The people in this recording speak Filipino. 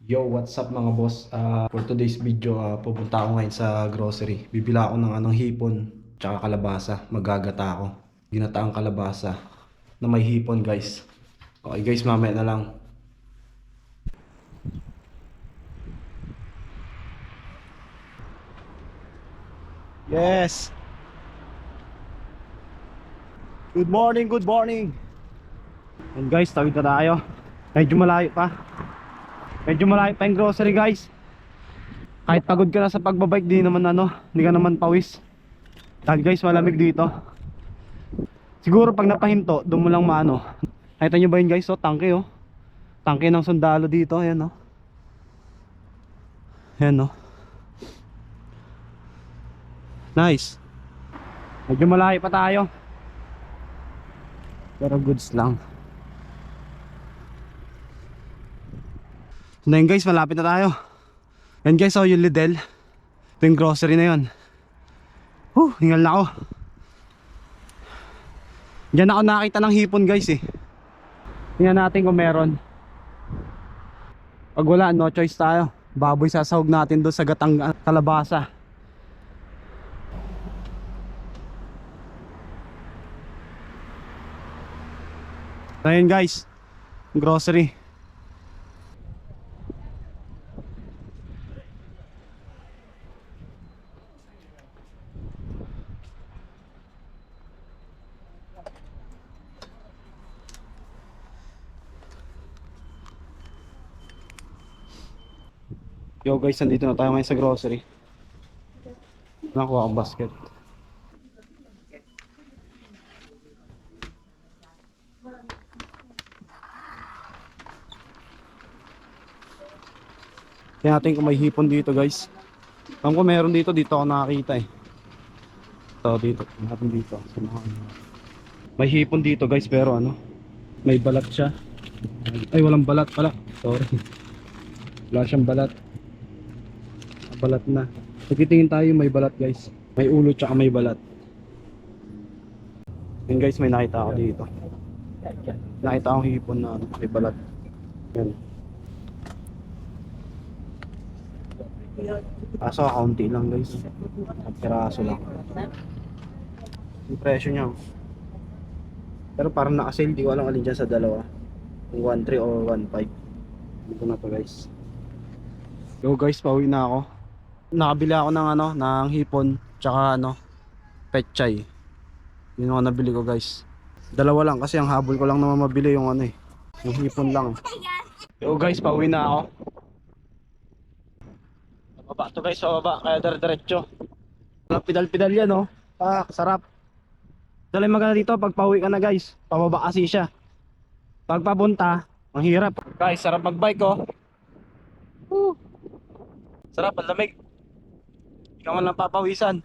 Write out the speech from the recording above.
Yo, what's up mga boss? For today's video, pupunta ako ngayon sa grocery. Bibila ako ng anong hipon, tsaka kalabasa. Magagata ako. Ginataang kalabasa na may hipon guys. Okay guys, mamaya na lang. Yes! Good morning, good morning! And guys, tawid na tayo. Medyo malayo pa. Medyo malayo pa yung grocery guys. Kahit pagod ka na sa pagbabike, di ka naman pawis. Dahil guys, malamig dito. Siguro pag napahinto, doon mo lang maano. Nakita nyo ba yun guys? Oh, tangke oh. Tangke ng sundalo dito, ayan oh. Ayan oh. Nice. Medyo malayo pa tayo. Pero goods lang. So na yun guys, malapit na tayo. Yan guys, oh yung Lidl. Ito yung grocery na yun. Hingal na ako. Diyan ako nakita ng hipon guys eh. Tingnan natin kung meron. Pag wala, no choice tayo. Baboy sasahog natin doon sa gatang kalabasa. Ayun guys, grocery. Yo guys, nandito na tayo ngayon sa grocery. Nakuha akong basket. Tingnan natin kung may hipon dito guys. Alam ko meron dito ako nakakita eh. Ito dito, natin dito. May hipon dito guys pero may balat siya. Ay walang balat pala, sorry. Wala siyang balat. Balat na. Nagtitingin tayo may balat guys. May ulo tsaka may balat. Yun guys, may nakita ako dito. Nakita akong hipon na may balat. Yan. Kaso kaunti lang guys. Piraso lang. Yung presyo niya. Pero parang naka-sale, di ko alam alin dyan sa dalawa. Kung 1.3 o 1.5. Dito na to guys. Yo guys, pauwi na ako. Nakabili ako ng hipon tsaka petchay. Yun ang nabili ko guys. Dalawa lang kasi ang habol ko lang naman mabili yung yung hipon lang. Yo guys, pauwi na ako. Baba to guys, sa baba kaya diretso. Pidal-pidal yan oh. Sarap. Dali maganda dito pag pauwi ka na guys. Pababa kasi siya. Pag papunta, ang hirap. Guys, sarap magbike oh. Sarap, ang lamig. Ikaw man lang papawisan.